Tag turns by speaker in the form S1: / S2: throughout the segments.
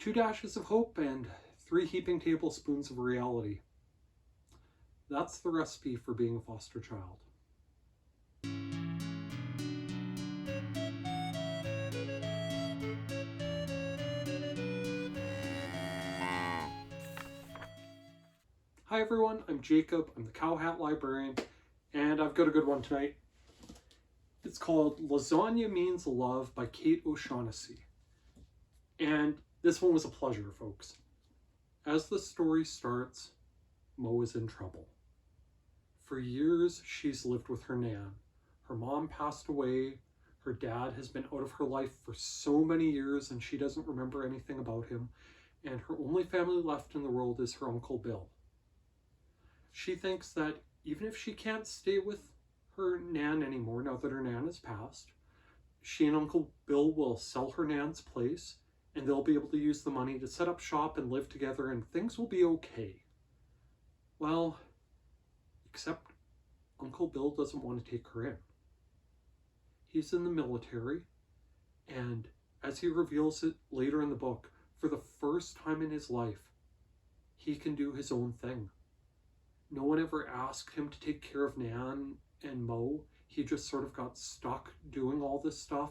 S1: 2 dashes of hope, and 3 heaping tablespoons of reality. That's the recipe for being a foster child. Hi everyone, I'm Jacob, I'm the Cowhat Librarian, and I've got a good one tonight. It's called Lasagna Means Love by Kate O'Shaughnessy. And this one was a pleasure, folks. As the story starts, Mo is in trouble. For years, she's lived with her nan. Her mom passed away, her dad has been out of her life for so many years and she doesn't remember anything about him, and her only family left in the world is her Uncle Bill. She thinks that even if she can't stay with her nan anymore now that her nan has passed, she and Uncle Bill will sell her nan's place and they'll be able to use the money to set up shop and live together and things will be okay. Well, except Uncle Bill doesn't want to take her in. He's in the military, and as he reveals it later in the book, for the first time in his life, he can do his own thing. No one ever asked him to take care of Nan and Mo. He just sort of got stuck doing all this stuff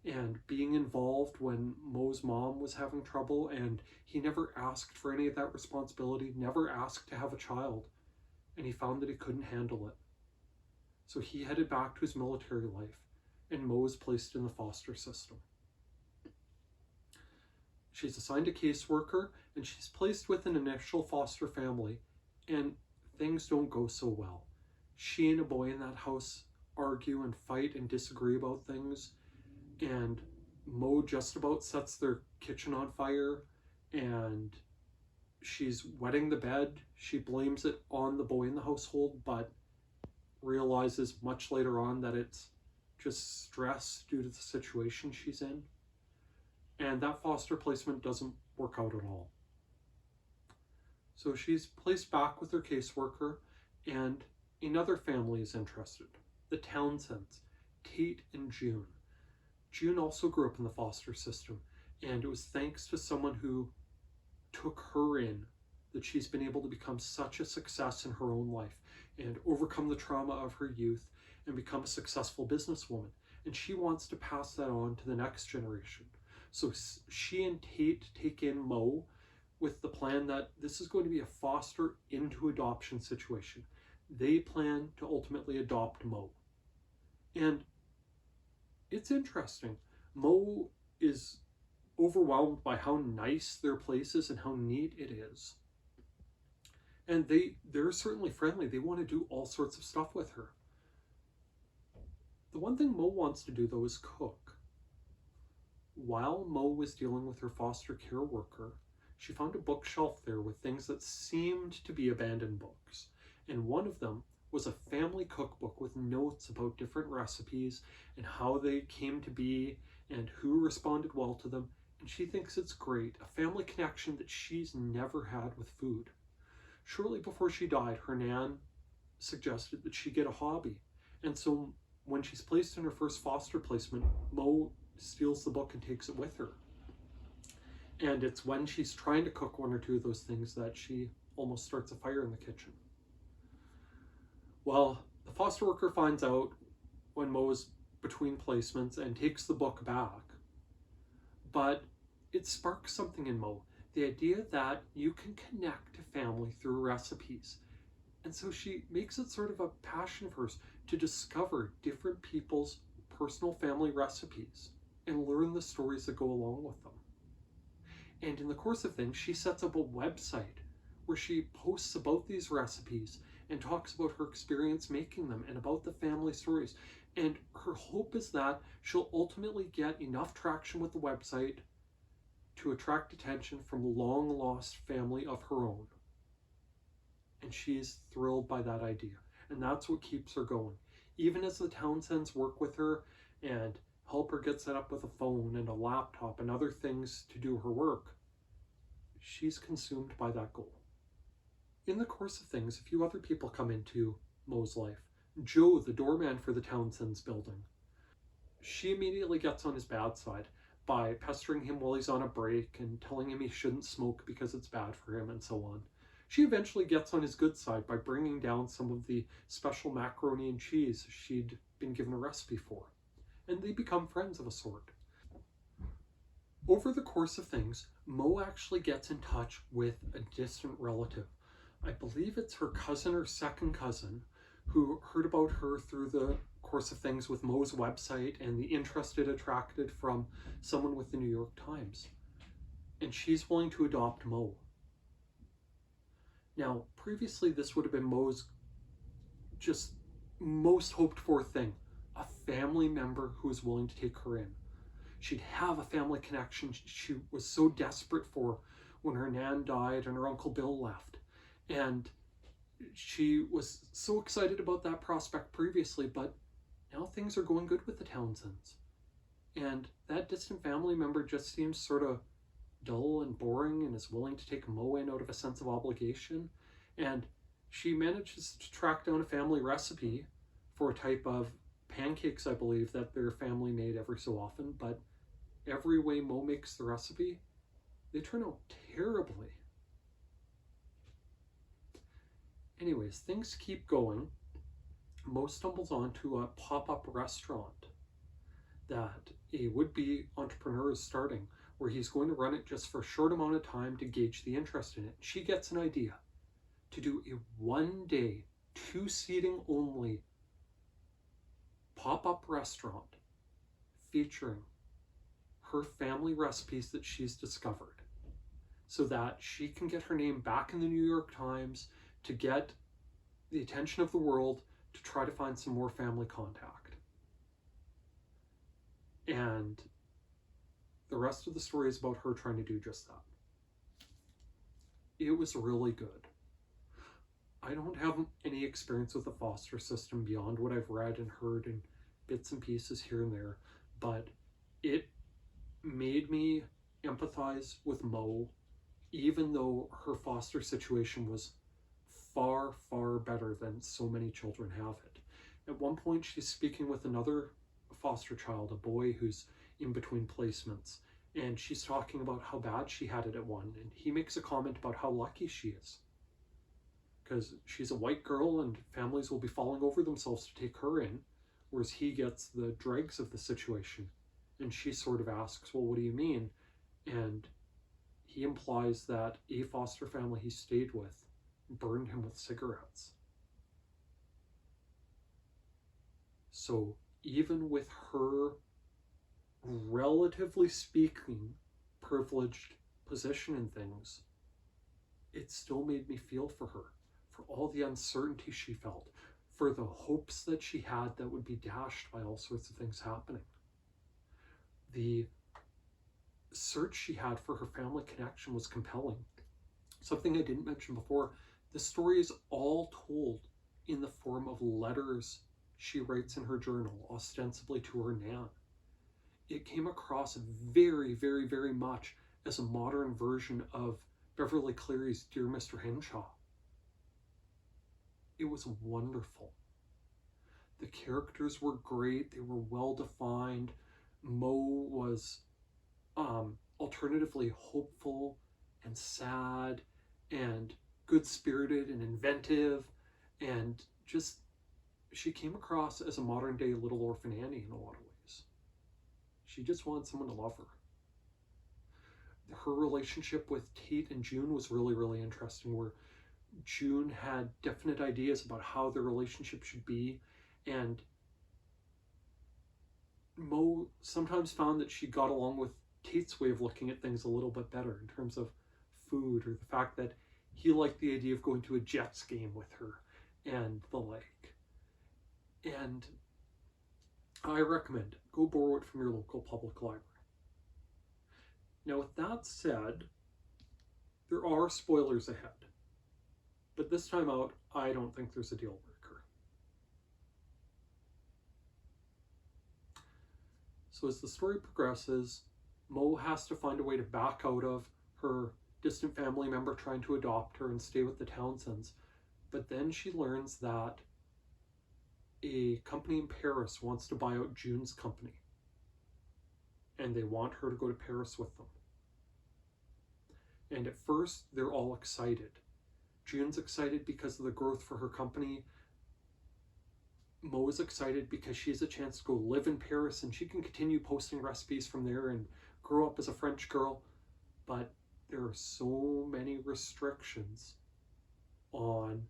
S1: and being involved when Mo's mom was having trouble, and he never asked for any of that responsibility, never asked to have a child, and he found that he couldn't handle it. So he headed back to his military life, and Mo is placed in the foster system. She's assigned a caseworker, and she's placed with an initial foster family, and things don't go so well. She and a boy in that house argue and fight and disagree about things, and Mo just about sets their kitchen on fire, and she's wetting the bed. She blames it on the boy in the household, but realizes much later on that it's just stress due to the situation she's in. And that foster placement doesn't work out at all. So she's placed back with her caseworker, and another family is interested. The Townsends, Tate and June. June also grew up in the foster system, and it was thanks to someone who took her in that she's been able to become such a success in her own life and overcome the trauma of her youth and become a successful businesswoman. And she wants to pass that on to the next generation. So she and Tate take in Mo with the plan that this is going to be a foster into adoption situation. They plan to ultimately adopt Mo. And it's interesting. Mo is overwhelmed by how nice their place is and how neat it is. And they're certainly friendly. They want to do all sorts of stuff with her. The one thing Mo wants to do, though, is cook. While Mo was dealing with her foster care worker, she found a bookshelf there with things that seemed to be abandoned books. And one of them was a family cookbook with notes about different recipes and how they came to be and who responded well to them. And she thinks it's great, a family connection that she's never had with food. Shortly before she died, her nan suggested that she get a hobby. And so when she's placed in her first foster placement, Mo steals the book and takes it with her. And it's when she's trying to cook one or two of those things that she almost starts a fire in the kitchen. Well, the foster worker finds out when Mo is between placements and takes the book back. But it sparks something in Mo. The idea that you can connect to family through recipes. And so she makes it sort of a passion of hers to discover different people's personal family recipes and learn the stories that go along with them. And in the course of things, she sets up a website where she posts about these recipes and talks about her experience making them and about the family stories. And her hope is that she'll ultimately get enough traction with the website to attract attention from a long-lost family of her own. And she's thrilled by that idea. And that's what keeps her going. Even as the Townsends work with her and help her get set up with a phone and a laptop and other things to do her work, she's consumed by that goal. In the course of things, a few other people come into Mo's life. Joe, the doorman for the Townsends building. She immediately gets on his bad side. by pestering him while he's on a break and telling him he shouldn't smoke because it's bad for him and so on. She eventually gets on his good side by bringing down some of the special macaroni and cheese she'd been given a recipe for, and they become friends of a sort. Over the course of things, Mo actually gets in touch with a distant relative. I believe it's her cousin or second cousin, who heard about her through the course of things with Mo's website and the interest it attracted from someone with the New York Times. And she's willing to adopt Mo. Now, previously this would have been Mo's just most hoped for thing, a family member who was willing to take her in. She'd have a family connection she was so desperate for when her nan died and her Uncle Bill left. And she was so excited about that prospect previously, but now things are going good with the Townsends. And that distant family member just seems sort of dull and boring and is willing to take Mo in out of a sense of obligation. And she manages to track down a family recipe for a type of pancakes, I believe, that their family made every so often, but every way Mo makes the recipe, they turn out terribly. Anyways, things keep going. Mo stumbles onto a pop-up restaurant that a would-be entrepreneur is starting, where he's going to run it just for a short amount of time to gauge the interest in it. She gets an idea to do a one-day, 2-seating only pop-up restaurant featuring her family recipes that she's discovered, so that she can get her name back in the New York Times, to get the attention of the world, to try to find some more family contact. And the rest of the story is about her trying to do just that. It was really good. I don't have any experience with the foster system beyond what I've read and heard in bits and pieces here and there, but it made me empathize with Mo, even though her foster situation was far, far better than so many children have it. At one point, she's speaking with another foster child, a boy who's in between placements, and she's talking about how bad she had it at one, and he makes a comment about how lucky she is, because she's a white girl and families will be falling over themselves to take her in, whereas he gets the dregs of the situation. And she sort of asks, well, what do you mean? And he implies that a foster family he stayed with burned him with cigarettes. So even with her, relatively speaking, privileged position in things, it still made me feel for her, for all the uncertainty she felt, for the hopes that she had that would be dashed by all sorts of things happening. The search she had for her family connection was compelling. Something I didn't mention before, the story is all told in the form of letters she writes in her journal, ostensibly to her nan. It came across very, very, very much as a modern version of Beverly Cleary's Dear Mr. Henshaw. It was wonderful. The characters were great, they were well defined. Mo was alternatively hopeful and sad and good-spirited and inventive, and just, she came across as a modern-day Little Orphan Annie in a lot of ways. She just wanted someone to love her. Her relationship with Tate and June was really, really interesting, where June had definite ideas about how their relationship should be, and Mo sometimes found that she got along with Tate's way of looking at things a little bit better in terms of food, or the fact that he liked the idea of going to a Jets game with her and the like. And I recommend, go borrow it from your local public library. Now, with that said, there are spoilers ahead, but this time out, I don't think there's a deal breaker. So as the story progresses, Mo has to find a way to back out of her distant family member trying to adopt her and stay with the Townsends. But then she learns that a company in Paris wants to buy out June's company. and they want her to go to Paris with them. And at first, they're all excited. June's excited because of the growth for her company. Mo is excited because she has a chance to go live in Paris and she can continue posting recipes from there and grow up as a French girl. But there are so many restrictions on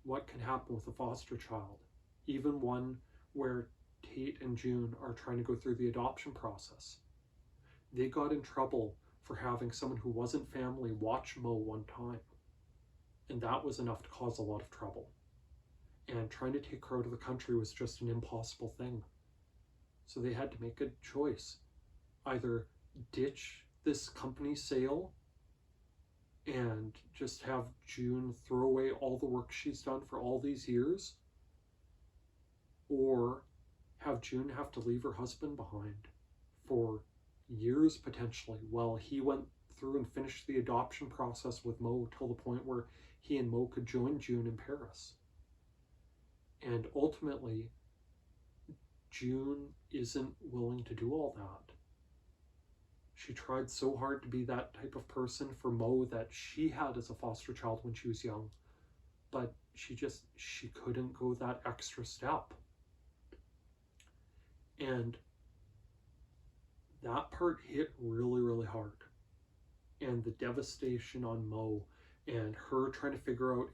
S1: what can happen with a foster child, even one where Tate and June are trying to go through the adoption process. They got in trouble for having someone who wasn't family watch Mo one time, and that was enough to cause a lot of trouble. And trying to take her out of the country was just an impossible thing. So they had to make a choice. Either ditch this company sale and just have June throw away all the work she's done for all these years, or have June have to leave her husband behind for years potentially while he went through and finished the adoption process with Mo till the point where he and Mo could join June in Paris. And ultimately, June isn't willing to do all that. She tried so hard to be that type of person for Mo that she had as a foster child when she was young, but she couldn't go that extra step. And that part hit really, really hard. And the devastation on Mo and her trying to figure out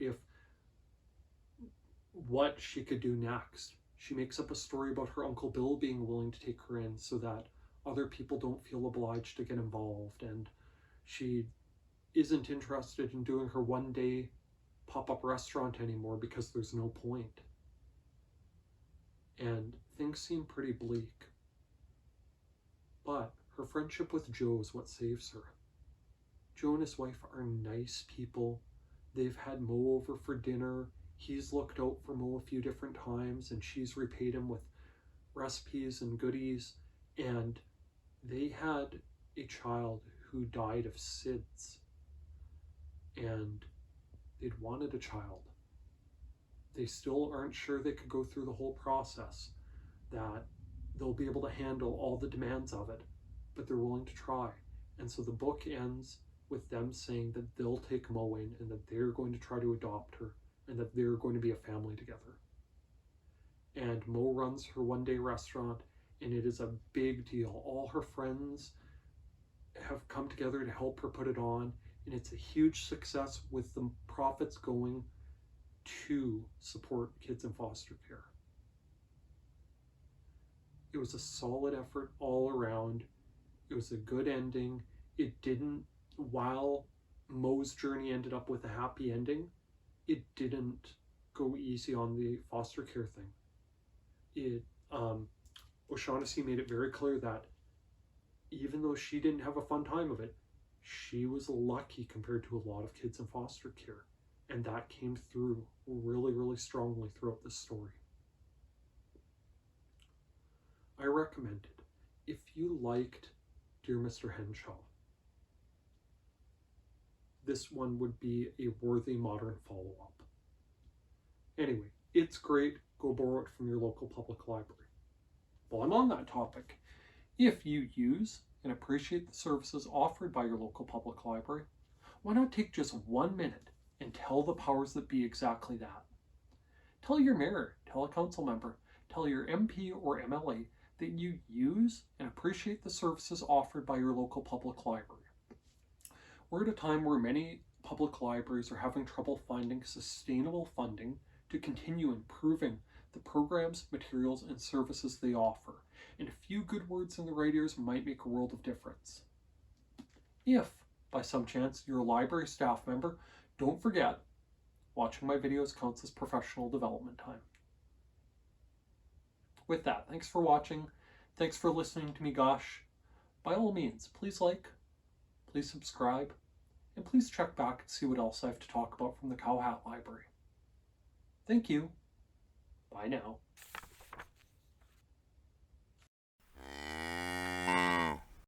S1: what she could do next. She makes up a story about her Uncle Bill being willing to take her in so that other people don't feel obliged to get involved, and she isn't interested in doing her one-day pop-up restaurant anymore because there's no point. And things seem pretty bleak. But her friendship with Joe is what saves her. Joe and his wife are nice people. They've had Mo over for dinner. He's looked out for Mo a few different times, and she's repaid him with recipes and goodies. And they had a child who died of SIDS, and they'd wanted a child. They still aren't sure they could go through the whole process, that they'll be able to handle all the demands of it, but they're willing to try. And so the book ends with them saying that they'll take Mo in and that they're going to try to adopt her and that they're going to be a family together. And Mo runs her one-day restaurant, and it is a big deal. All her friends have come together to help her put it on, and it's a huge success with the profits going to support kids in foster care. It was a solid effort all around. It was a good ending. It didn't, while Mo's journey ended up with a happy ending, it didn't go easy on the foster care thing. O'Shaughnessy made it very clear that even though she didn't have a fun time of it, she was lucky compared to a lot of kids in foster care. And that came through really, really strongly throughout this story. I recommend it. If you liked Dear Mr. Henshaw, this one would be a worthy modern follow-up. Anyway, it's great. Go borrow it from your local public library. While I'm on that topic, if you use and appreciate the services offered by your local public library, why not take just 1 minute and tell the powers that be exactly that? Tell your mayor, tell a council member, tell your MP or MLA that you use and appreciate the services offered by your local public library. We're at a time where many public libraries are having trouble finding sustainable funding to continue improving the programs, materials, and services they offer, and a few good words in the right ears might make a world of difference. If, by some chance, you're a library staff member, don't forget, watching my videos counts as professional development time. With that, thanks for watching. Thanks for listening to me gush. By all means, please like, please subscribe, and please check back and see what else I have to talk about from the Cowhat Library. Thank you. Bye now.